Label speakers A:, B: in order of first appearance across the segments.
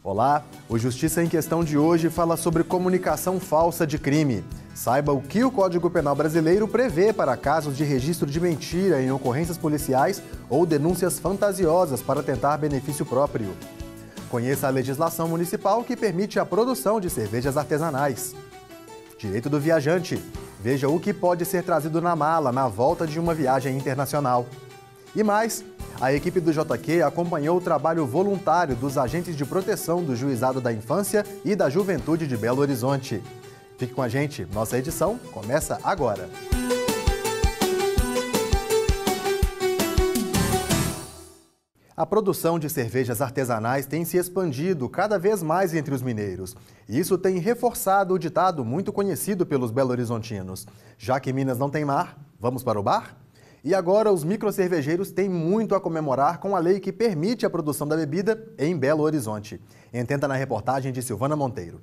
A: Olá, o Justiça em Questão de hoje fala sobre comunicação falsa de crime. Saiba o que o Código Penal brasileiro prevê para casos de registro de mentira em ocorrências policiais ou denúncias fantasiosas para tentar benefício próprio. Conheça a legislação municipal que permite a produção de cervejas artesanais. Direito do viajante. Veja o que pode ser trazido na mala na volta de uma viagem internacional. E mais, a equipe do JQ acompanhou o trabalho voluntário dos agentes de proteção do Juizado da Infância e da Juventude de Belo Horizonte. Fique com a gente, nossa edição começa agora. A produção de cervejas artesanais tem se expandido cada vez mais entre os mineiros. Isso tem reforçado o ditado muito conhecido pelos belo-horizontinos. Já que Minas não tem mar, vamos para o bar? E agora os microcervejeiros têm muito a comemorar com a lei que permite a produção da bebida em Belo Horizonte. Entenda na reportagem de Silvana Monteiro.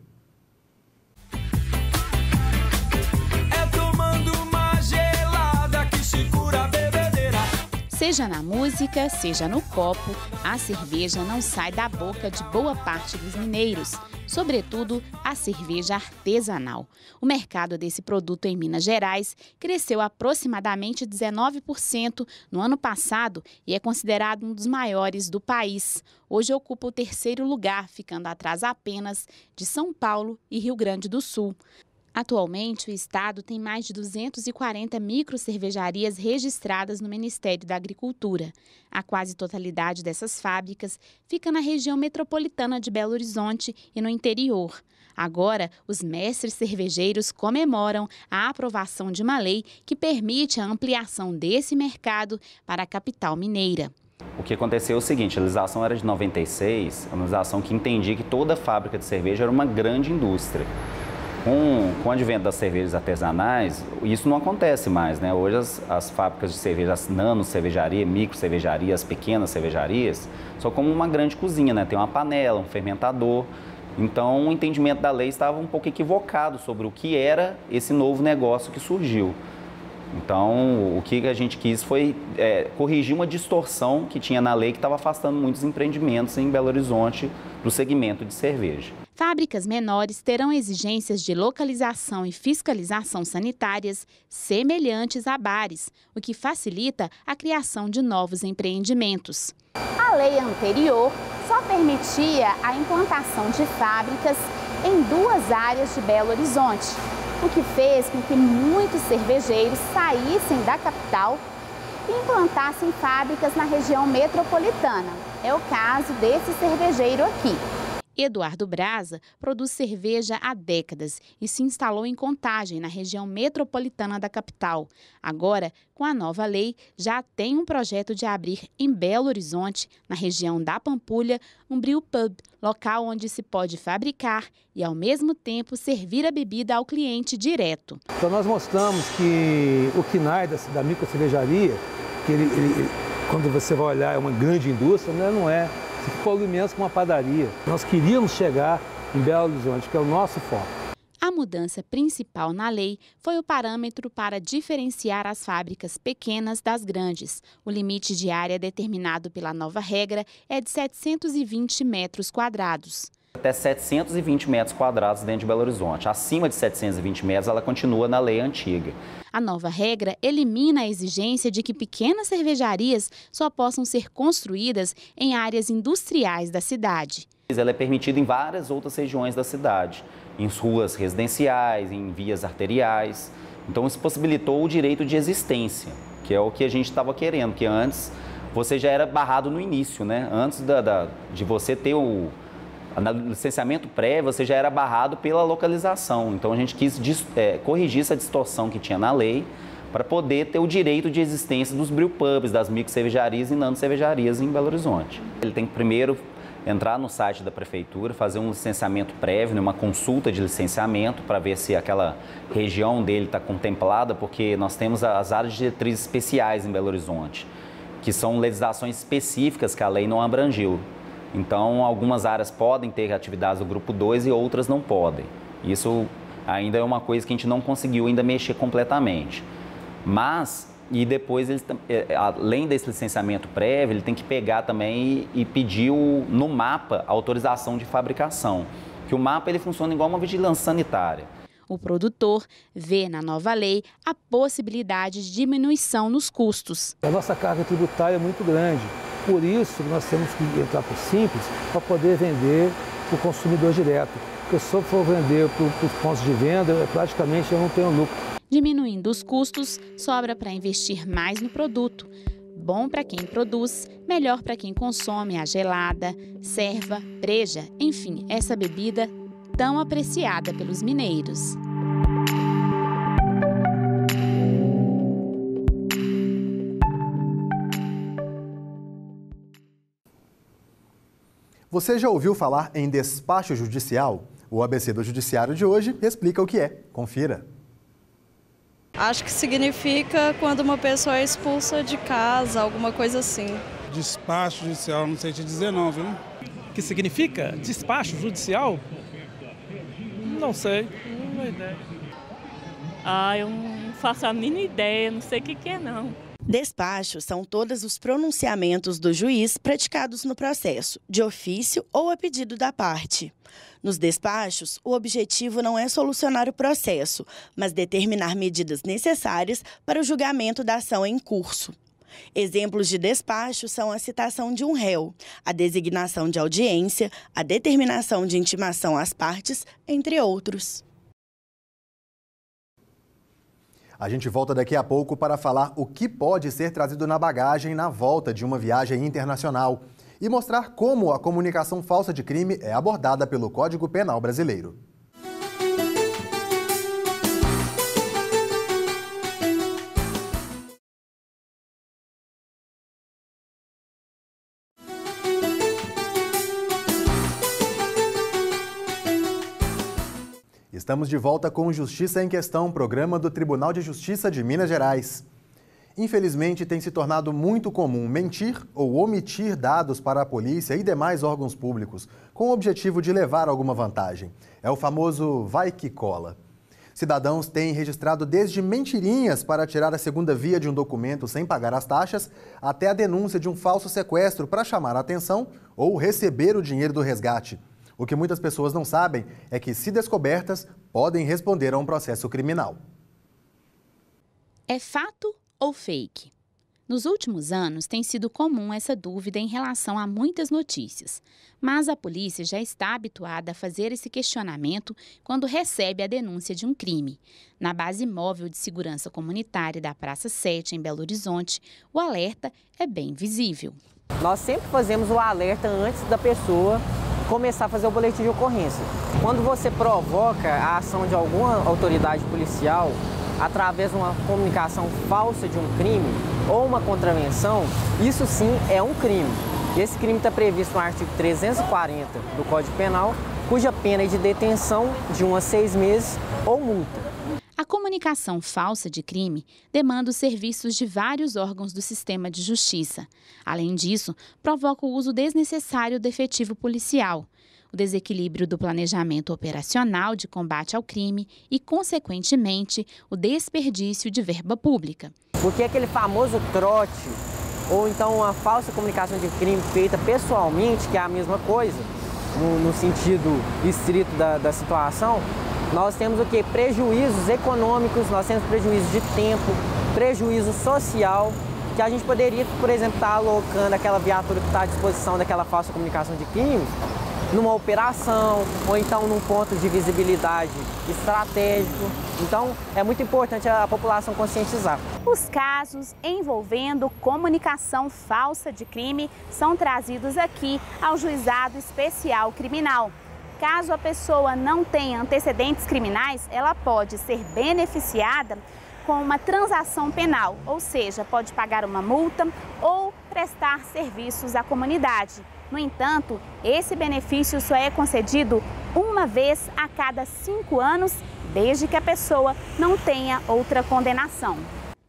B: Seja na música, seja no copo, a cerveja não sai da boca de boa parte dos mineiros, sobretudo a cerveja artesanal. O mercado desse produto em Minas Gerais cresceu aproximadamente 19% no ano passado e é considerado um dos maiores do país. Hoje ocupa o terceiro lugar, ficando atrás apenas de São Paulo e Rio Grande do Sul. Atualmente, o estado tem mais de 240 microcervejarias registradas no Ministério da Agricultura. A quase totalidade dessas fábricas fica na região metropolitana de Belo Horizonte e no interior. Agora, os mestres cervejeiros comemoram a aprovação de uma lei que permite a ampliação desse mercado para a capital mineira.
C: O que aconteceu é o seguinte, a legislação era de 96, uma legislação que entendia que toda fábrica de cerveja era uma grande indústria. Com o advento das cervejas artesanais, isso não acontece mais, né? Hoje as fábricas de cerveja, as nano-cervejaria, micro-cervejarias, pequenas cervejarias, são como uma grande cozinha, né? Tem uma panela, um fermentador. Então, o entendimento da lei estava um pouco equivocado sobre o que era esse novo negócio que surgiu. Então, o que a gente quis foi corrigir uma distorção que tinha na lei que estava afastando muitos empreendimentos em Belo Horizonte do segmento de cerveja.
B: Fábricas menores terão exigências de localização e fiscalização sanitárias semelhantes a bares, o que facilita a criação de novos empreendimentos. A lei anterior só permitia a implantação de fábricas em 2 áreas de Belo Horizonte, o que fez com que muitos cervejeiros saíssem da capital e implantassem fábricas na região metropolitana. É o caso desse cervejeiro aqui. Eduardo Braza produz cerveja há décadas e se instalou em Contagem, na região metropolitana da capital. Agora, com a nova lei, já tem um projeto de abrir em Belo Horizonte, na região da Pampulha, um brewpub, local onde se pode fabricar e, ao mesmo tempo, servir a bebida ao cliente direto.
D: Então nós mostramos que o KNAI da microcervejaria, que quando você vai olhar é uma grande indústria, né? Não é. Ficou imenso com uma padaria. Nós queríamos chegar em Belo Horizonte, que é o nosso foco.
B: A mudança principal na lei foi o parâmetro para diferenciar as fábricas pequenas das grandes. O limite de área determinado pela nova regra é de 720 metros quadrados.
C: Até 720 metros quadrados dentro de Belo Horizonte. Acima de 720 metros, ela continua na lei antiga.
B: A nova regra elimina a exigência de que pequenas cervejarias só possam ser construídas em áreas industriais da cidade.
C: Ela é permitida em várias outras regiões da cidade, em ruas residenciais, em vias arteriais. Então, isso possibilitou o direito de existência, que é o que a gente estava querendo, que antes você já era barrado no início, né? Antes de você ter o licenciamento prévio, você já era barrado pela localização. Então, a gente quis corrigir essa distorção que tinha na lei para poder ter o direito de existência dos brewpubs, das microcervejarias e nano-cervejarias em Belo Horizonte. Ele tem que primeiro entrar no site da prefeitura, fazer um licenciamento prévio, uma consulta de licenciamento para ver se aquela região dele está contemplada, porque nós temos as áreas de diretrizes especiais em Belo Horizonte, que são legislações específicas que a lei não abrangiu. Então, algumas áreas podem ter atividades do grupo 2 e outras não podem. Isso ainda é uma coisa que a gente não conseguiu ainda mexer completamente. Mas E depois, além desse licenciamento prévio, ele tem que pegar também e pedir no mapa a autorização de fabricação. Que o mapa ele funciona igual uma vigilância sanitária.
B: O produtor vê na nova lei a possibilidade de diminuição nos custos.
D: A nossa carga tributária é muito grande, por isso nós temos que entrar por Simples para poder vender para o consumidor direto. Porque se eu for vender para os pontos de venda, praticamente eu não tenho lucro.
B: Diminuindo os custos, sobra para investir mais no produto. Bom para quem produz, melhor para quem consome a gelada, serva, breja, enfim, essa bebida tão apreciada pelos mineiros.
A: Você já ouviu falar em despacho judicial? O ABC do Judiciário de hoje explica o que é. Confira.
E: Acho que significa quando uma pessoa é expulsa de casa, alguma coisa assim.
F: Despacho judicial, não sei te dizer não, viu?
G: O que significa? Despacho judicial? Não sei, não tenho ideia.
H: Eu não faço a mínima ideia, não sei o que é não.
I: Despachos são todos os pronunciamentos do juiz praticados no processo, de ofício ou a pedido da parte. Nos despachos, o objetivo não é solucionar o processo, mas determinar medidas necessárias para o julgamento da ação em curso. Exemplos de despacho são a citação de um réu, a designação de audiência, a determinação de intimação às partes, entre outros.
A: A gente volta daqui a pouco para falar o que pode ser trazido na bagagem na volta de uma viagem internacional e mostrar como a comunicação falsa de crime é abordada pelo Código Penal brasileiro. Estamos de volta com Justiça em Questão, programa do Tribunal de Justiça de Minas Gerais. Infelizmente, tem se tornado muito comum mentir ou omitir dados para a polícia e demais órgãos públicos, com o objetivo de levar alguma vantagem. É o famoso vai que cola. Cidadãos têm registrado desde mentirinhas para tirar a segunda via de um documento sem pagar as taxas, até a denúncia de um falso sequestro para chamar a atenção ou receber o dinheiro do resgate. O que muitas pessoas não sabem é que, se descobertas, podem responder a um processo criminal.
B: É fato ou fake? Nos últimos anos, tem sido comum essa dúvida em relação a muitas notícias. Mas a polícia já está habituada a fazer esse questionamento quando recebe a denúncia de um crime. Na base móvel de segurança comunitária da Praça 7, em Belo Horizonte, o alerta é bem visível.
J: Nós sempre fazemos o alerta antes da pessoa começar a fazer o boletim de ocorrência. Quando você provoca a ação de alguma autoridade policial através de uma comunicação falsa de um crime ou uma contravenção, isso sim é um crime. Esse crime está previsto no artigo 340 do Código Penal, cuja pena é de detenção de 1 a 6 meses ou multa.
B: A comunicação falsa de crime demanda os serviços de vários órgãos do sistema de justiça. Além disso, provoca o uso desnecessário do efetivo policial, o desequilíbrio do planejamento operacional de combate ao crime e, consequentemente, o desperdício de verba pública.
J: Porque aquele famoso trote, ou então uma falsa comunicação de crime feita pessoalmente, que é a mesma coisa, no sentido estrito da situação, nós temos o quê? Prejuízos econômicos, nós temos prejuízo de tempo, prejuízo social, que a gente poderia, por exemplo, estar alocando aquela viatura que está à disposição daquela falsa comunicação de crime numa operação ou então num ponto de visibilidade estratégico. Então, é muito importante a população conscientizar.
B: Os casos envolvendo comunicação falsa de crime são trazidos aqui ao Juizado Especial Criminal. Caso a pessoa não tenha antecedentes criminais, ela pode ser beneficiada com uma transação penal, ou seja, pode pagar uma multa ou prestar serviços à comunidade. No entanto, esse benefício só é concedido uma vez a cada 5 anos, desde que a pessoa não tenha outra condenação.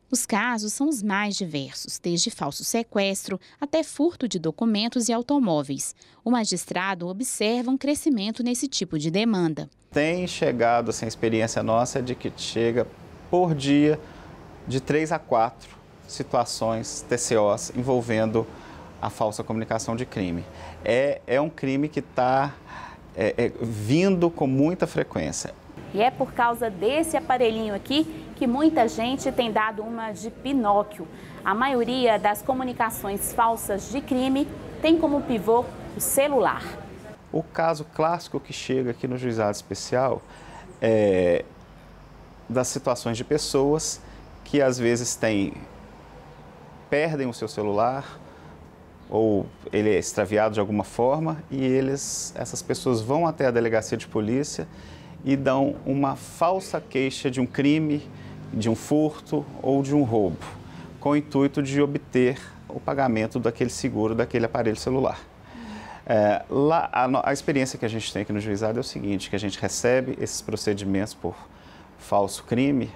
B: Os casos são os mais diversos, desde falso sequestro até furto de documentos e automóveis. O magistrado observa um crescimento nesse tipo de demanda.
K: Tem chegado, assim, a experiência nossa de que chega por dia de 3 a 4 situações, TCOs, envolvendo a falsa comunicação de crime. É um crime que está vindo com muita frequência.
B: E é por causa desse aparelhinho aqui que muita gente tem dado uma de Pinóquio. A maioria das comunicações falsas de crime tem como pivô o celular.
K: O caso clássico que chega aqui no Juizado Especial das situações de pessoas que às vezes perdem o seu celular ou ele é extraviado de alguma forma e essas pessoas vão até a delegacia de polícia e dão uma falsa queixa de um crime, de um furto ou de um roubo, com o intuito de obter o pagamento daquele seguro, daquele aparelho celular. A experiência que a gente tem aqui no juizado é o seguinte, que a gente recebe esses procedimentos por falso crime,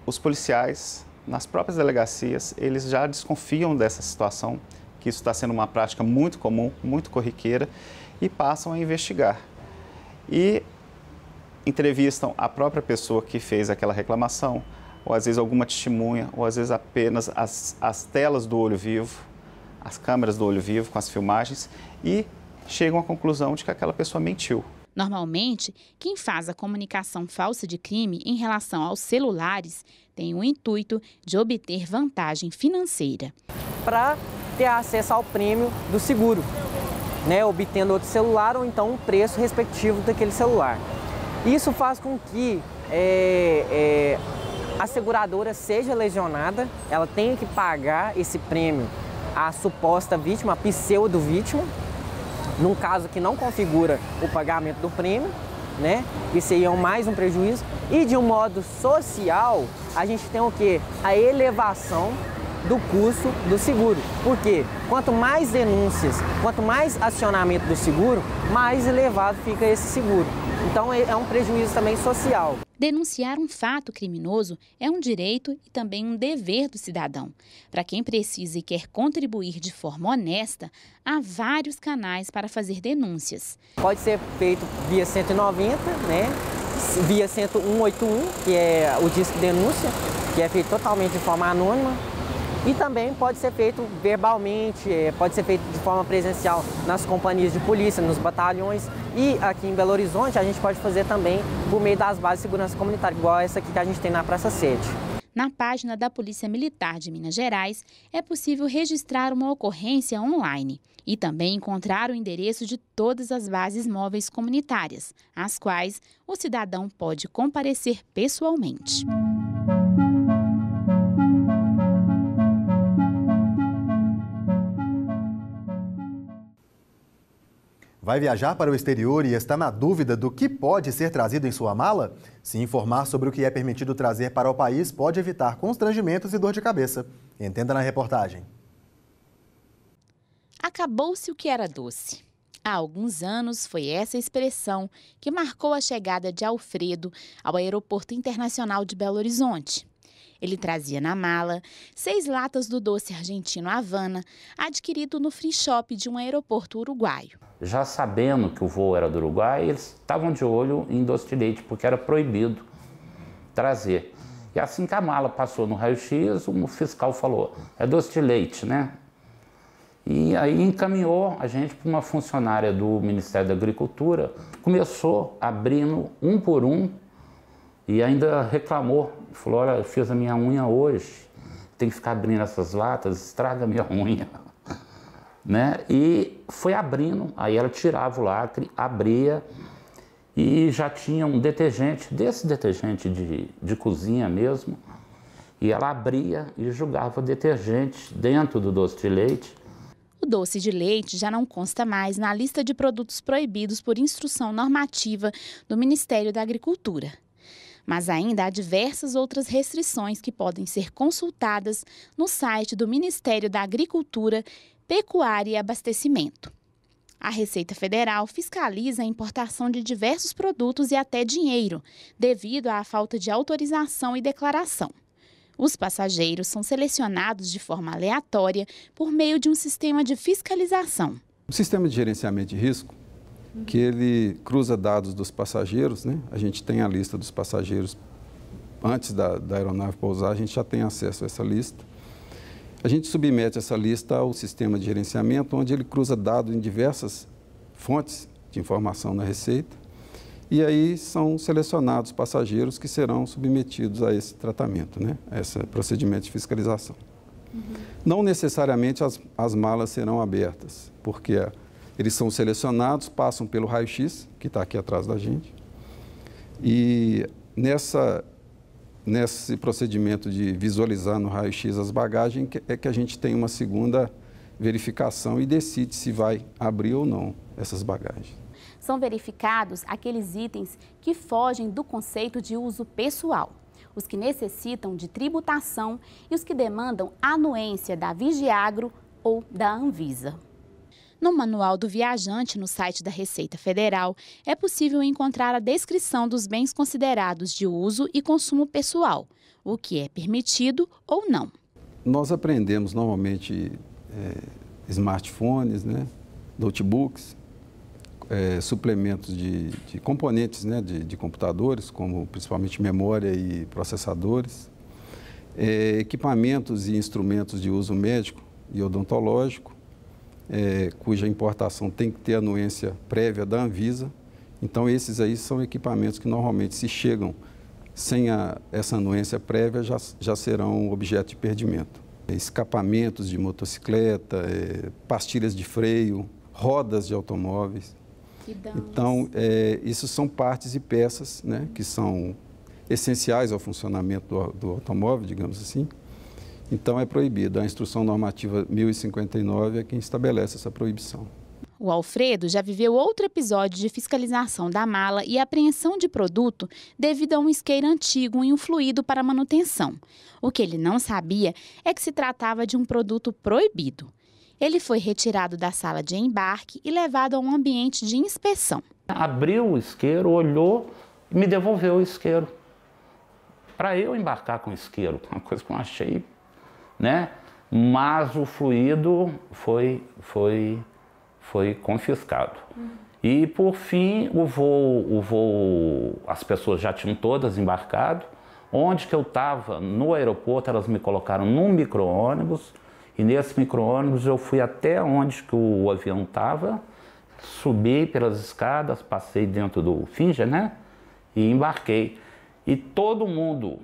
K: os policiais, nas próprias delegacias, eles já desconfiam dessa situação, que isso está sendo uma prática muito comum, muito corriqueira, e passam a investigar. E entrevistam a própria pessoa que fez aquela reclamação, ou às vezes alguma testemunha, ou às vezes apenas as telas do olho vivo, as câmeras do olho vivo com as filmagens, e chegam à conclusão de que aquela pessoa mentiu.
B: Normalmente, quem faz a comunicação falsa de crime em relação aos celulares tem o intuito de obter vantagem financeira.
J: Para ter acesso ao prêmio do seguro, né, obtendo outro celular ou então um preço respectivo daquele celular. Isso faz com que a seguradora seja lesionada, ela tenha que pagar esse prêmio à suposta vítima, a pseudo-vítima, num caso que não configura o pagamento do prêmio, né? Isso aí é mais um prejuízo. E de um modo social, a gente tem o quê? A elevação do custo do seguro. Por quê? Quanto mais denúncias, quanto mais acionamento do seguro, mais elevado fica esse seguro. Então é um prejuízo também social.
B: Denunciar um fato criminoso é um direito e também um dever do cidadão. Para quem precisa e quer contribuir de forma honesta, há vários canais para fazer denúncias.
J: Pode ser feito via 190, né? Via 181, que é o disque denúncia, que é feito totalmente de forma anônima. E também pode ser feito verbalmente, pode ser feito de forma presencial nas companhias de polícia, nos batalhões. E aqui em Belo Horizonte a gente pode fazer também por meio das bases de segurança comunitária, igual essa aqui que a gente tem na Praça 7.
B: Na página da Polícia Militar de Minas Gerais, é possível registrar uma ocorrência online e também encontrar o endereço de todas as bases móveis comunitárias, às quais o cidadão pode comparecer pessoalmente.
A: Vai viajar para o exterior e está na dúvida do que pode ser trazido em sua mala? Se informar sobre o que é permitido trazer para o país pode evitar constrangimentos e dor de cabeça. Entenda na reportagem.
B: Acabou-se o que era doce. Há alguns anos foi essa expressão que marcou a chegada de Alfredo ao Aeroporto Internacional de Belo Horizonte. Ele trazia na mala 6 latas do doce argentino Havana, adquirido no free shop de um aeroporto uruguaio.
L: Já sabendo que o voo era do Uruguai, eles estavam de olho em doce de leite, porque era proibido trazer. E assim que a mala passou no raio-x, o fiscal falou, é doce de leite, né? E aí encaminhou a gente para uma funcionária do Ministério da Agricultura, começou abrindo um por um e ainda reclamou, falou, olha, eu fiz a minha unha hoje, tem que ficar abrindo essas latas, estraga a minha unha. Né? E foi abrindo, aí ela tirava o lacre, abria e já tinha um detergente, desse detergente de cozinha mesmo, e ela abria e jogava detergente dentro do doce de leite.
B: O doce de leite já não consta mais na lista de produtos proibidos por instrução normativa do Ministério da Agricultura. Mas ainda há diversas outras restrições que podem ser consultadas no site do Ministério da Agricultura, Pecuária e Abastecimento. A Receita Federal fiscaliza a importação de diversos produtos e até dinheiro, devido à falta de autorização e declaração. Os passageiros são selecionados de forma aleatória por meio de um sistema de fiscalização.
M: O sistema de gerenciamento de risco, que ele cruza dados dos passageiros, né? A gente tem a lista dos passageiros antes da aeronave pousar, a gente já tem acesso a essa lista. A gente submete essa lista ao sistema de gerenciamento, onde ele cruza dados em diversas fontes de informação na Receita, e aí são selecionados passageiros que serão submetidos a esse tratamento, né? A esse procedimento de fiscalização. Não necessariamente as malas serão abertas, porque eles são selecionados, passam pelo raio-x, que está aqui atrás da gente, e nesse procedimento de visualizar no raio-x as bagagens é que a gente tem uma segunda verificação e decide se vai abrir ou não essas bagagens.
B: São verificados aqueles itens que fogem do conceito de uso pessoal, os que necessitam de tributação e os que demandam anuência da Vigiagro ou da Anvisa. No Manual do Viajante, no site da Receita Federal, é possível encontrar a descrição dos bens considerados de uso e consumo pessoal, o que é permitido ou não.
M: Nós aprendemos normalmente smartphones, né, notebooks, suplementos de componentes, né, de computadores, como principalmente memória e processadores, equipamentos e instrumentos de uso médico e odontológico, cuja importação tem que ter anuência prévia da Anvisa. Então, esses aí são equipamentos que normalmente, se chegam sem essa anuência prévia, já serão objeto de perdimento. Escapamentos de motocicleta, pastilhas de freio, rodas de automóveis. Então, isso são partes e peças, né, que são essenciais ao funcionamento do automóvel, digamos assim. Então, é proibido. A Instrução Normativa 1059 é quem estabelece essa proibição.
B: O Alfredo já viveu outro episódio de fiscalização da mala e apreensão de produto devido a um isqueiro antigo em um fluido para manutenção. O que ele não sabia é que se tratava de um produto proibido. Ele foi retirado da sala de embarque e levado a um ambiente de inspeção.
L: Abriu o isqueiro, olhou e me devolveu o isqueiro. Para eu embarcar com o isqueiro, uma coisa que eu achei, né? Mas o fluido foi confiscado. E, por fim, o voo, as pessoas já tinham todas embarcado. Onde que eu estava, no aeroporto, elas me colocaram num micro-ônibus. E nesse micro-ônibus eu fui até onde que o avião estava, subi pelas escadas, passei dentro do Finger, né? E embarquei. E todo mundo,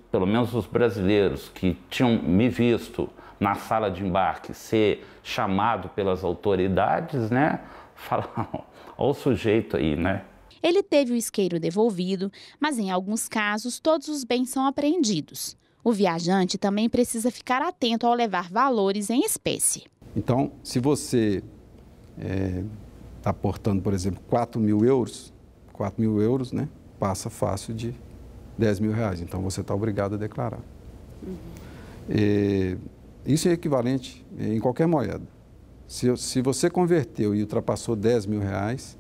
L: pelo menos os brasileiros que tinham me visto na sala de embarque ser chamado pelas autoridades, né? Falaram, olha o sujeito aí, né?
B: Ele teve o isqueiro devolvido, mas em alguns casos todos os bens são apreendidos. O viajante também precisa ficar atento ao levar valores em espécie.
M: Então, se você está aportando, por exemplo, 4 mil euros, né, passa fácil de 10 mil reais. Então, você está obrigado a declarar. Isso é equivalente em qualquer moeda. Se você converteu e ultrapassou 10 mil reais,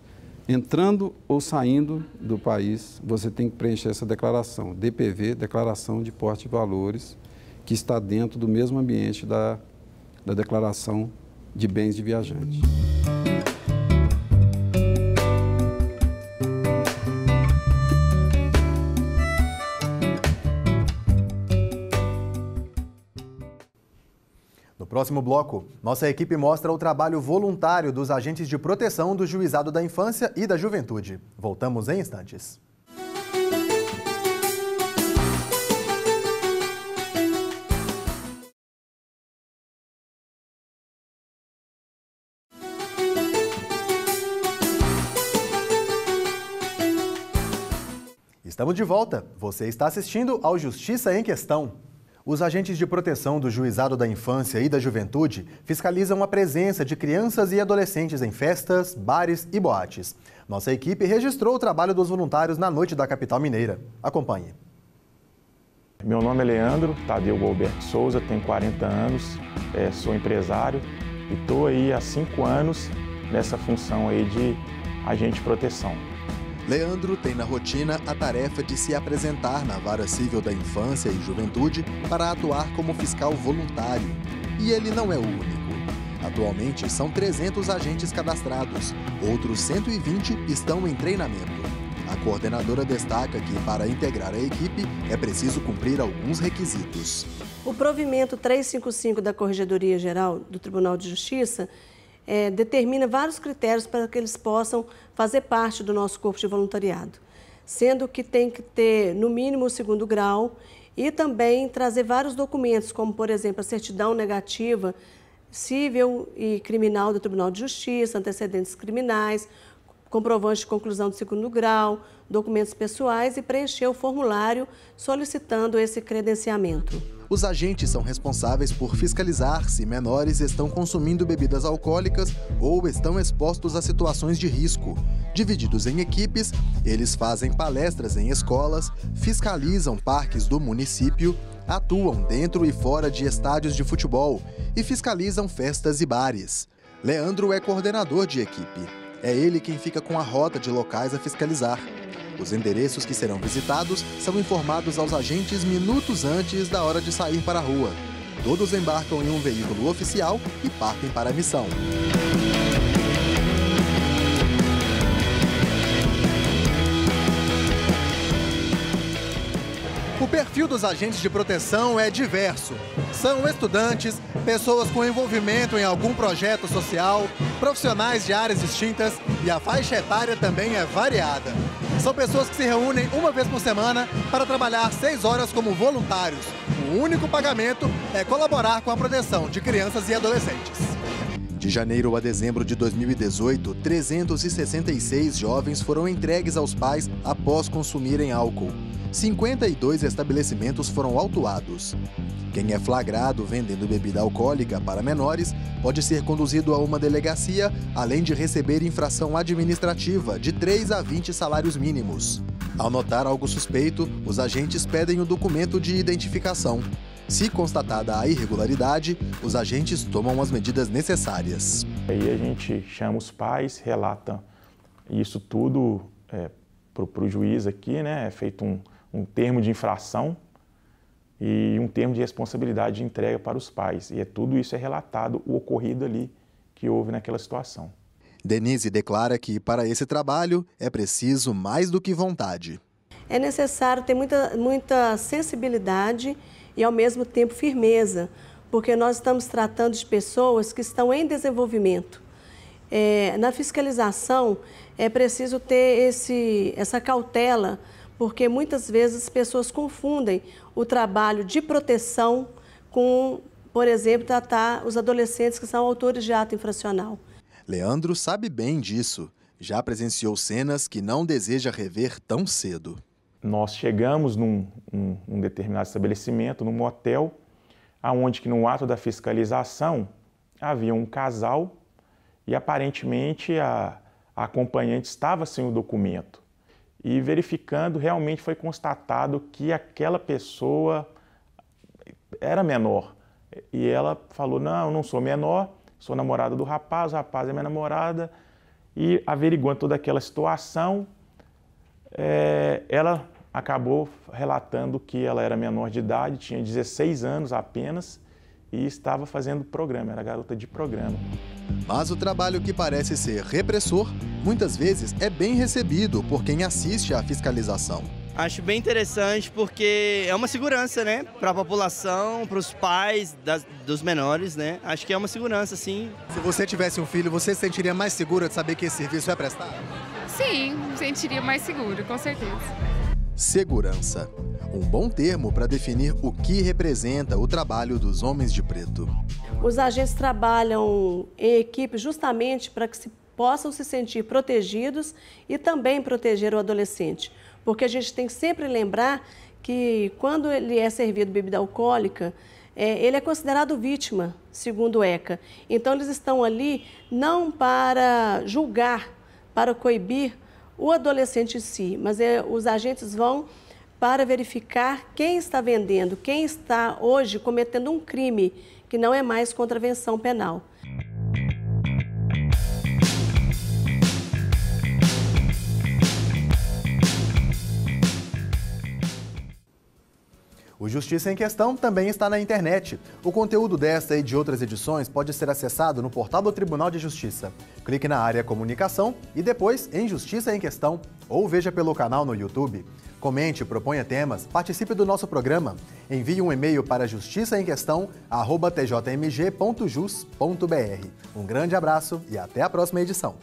M: entrando ou saindo do país, você tem que preencher essa declaração, DPV, Declaração de Porte de Valores, que está dentro do mesmo ambiente da Declaração de Bens de Viajante.
A: No próximo bloco, nossa equipe mostra o trabalho voluntário dos agentes de proteção do Juizado da Infância e da Juventude. Voltamos em instantes. Estamos de volta. Você está assistindo ao Justiça em Questão. Os agentes de proteção do Juizado da Infância e da Juventude fiscalizam a presença de crianças e adolescentes em festas, bares e boates. Nossa equipe registrou o trabalho dos voluntários na noite da capital mineira. Acompanhe.
N: Meu nome é Leandro Tadeu Golberto Souza, tenho 40 anos, sou empresário e estou aí há 5 anos nessa função aí de agente de proteção.
A: Leandro tem na rotina a tarefa de se apresentar na Vara Civil da Infância e Juventude para atuar como fiscal voluntário. E ele não é o único. Atualmente, são 300 agentes cadastrados. Outros 120 estão em treinamento. A coordenadora destaca que, para integrar a equipe, é preciso cumprir alguns requisitos.
O: O provimento 355 da Corregedoria Geral do Tribunal de Justiça determina vários critérios para que eles possam fazer parte do nosso corpo de voluntariado, sendo que tem que ter, no mínimo, o 2º grau e também trazer vários documentos, como, por exemplo, a certidão negativa civil e criminal do Tribunal de Justiça, antecedentes criminais, comprovante de conclusão do 2º grau, documentos pessoais e preencher o formulário solicitando esse credenciamento.
A: Os agentes são responsáveis por fiscalizar se menores estão consumindo bebidas alcoólicas ou estão expostos a situações de risco. Divididos em equipes, eles fazem palestras em escolas, fiscalizam parques do município, atuam dentro e fora de estádios de futebol e fiscalizam festas e bares. Leandro é coordenador de equipe. É ele quem fica com a rota de locais a fiscalizar. Os endereços que serão visitados são informados aos agentes minutos antes da hora de sair para a rua. Todos embarcam em um veículo oficial e partem para a missão. O perfil dos agentes de proteção é diverso. São estudantes, pessoas com envolvimento em algum projeto social, profissionais de áreas distintas e a faixa etária também é variada. São pessoas que se reúnem uma vez por semana para trabalhar 6 horas como voluntários. O único pagamento é colaborar com a proteção de crianças e adolescentes. De janeiro a dezembro de 2018, 366 jovens foram entregues aos pais após consumirem álcool. 52 estabelecimentos foram autuados. Quem é flagrado vendendo bebida alcoólica para menores pode ser conduzido a uma delegacia, além de receber infração administrativa de 3 a 20 salários mínimos. Ao notar algo suspeito, os agentes pedem o documento de identificação. Se constatada a irregularidade, os agentes tomam as medidas necessárias.
N: Aí a gente chama os pais, relata isso tudo para o juiz aqui, né? É feito um termo de infração e um termo de responsabilidade de entrega para os pais. E tudo isso é relatado, o ocorrido ali que houve naquela situação.
A: Denise declara que, para esse trabalho, é preciso mais do que vontade.
O: É necessário ter muita sensibilidade e, ao mesmo tempo, firmeza, porque nós estamos tratando de pessoas que estão em desenvolvimento. Na fiscalização, é preciso ter essa cautela, porque muitas vezes as pessoas confundem o trabalho de proteção com, por exemplo, tratar os adolescentes que são autores de ato infracional.
A: Leandro sabe bem disso. Já presenciou cenas que não deseja rever tão cedo.
N: Nós chegamos num determinado estabelecimento, num motel, onde que no ato da fiscalização havia um casal e aparentemente a acompanhante estava sem o documento. E verificando, realmente foi constatado que aquela pessoa era menor. E ela falou, não, eu não sou menor, sou namorada do rapaz, o rapaz é minha namorada. E averiguando toda aquela situação, ela acabou relatando que ela era menor de idade, tinha 16 anos apenas e estava fazendo programa, era garota de programa.
A: Mas o trabalho que parece ser repressor, muitas vezes é bem recebido por quem assiste à fiscalização.
P: Acho bem interessante porque é uma segurança, né, para a população, para os pais dos menores, né? Acho que é uma segurança, sim.
A: Se você tivesse um filho, você se sentiria mais segura de saber que esse serviço é prestado?
Q: Sim, me sentiria mais seguro, com certeza.
A: Segurança. Um bom termo para definir o que representa o trabalho dos homens de preto.
O: Os agentes trabalham em equipe justamente para que possam se sentir protegidos e também proteger o adolescente. Porque a gente tem que sempre lembrar que quando ele é servido bebida alcoólica, ele é considerado vítima, segundo o ECA. Então eles estão ali não para julgar, para coibir o adolescente em si, mas os agentes vão para verificar quem está vendendo, quem está hoje cometendo um crime que não é mais contravenção penal.
A: O Justiça em Questão também está na internet. O conteúdo desta e de outras edições pode ser acessado no portal do Tribunal de Justiça. Clique na área Comunicação e depois em Justiça em Questão ou veja pelo canal no YouTube. Comente, proponha temas, participe do nosso programa. Envie um e-mail para justiçaemquestão@tjmg.jus.br. Um grande abraço e até a próxima edição.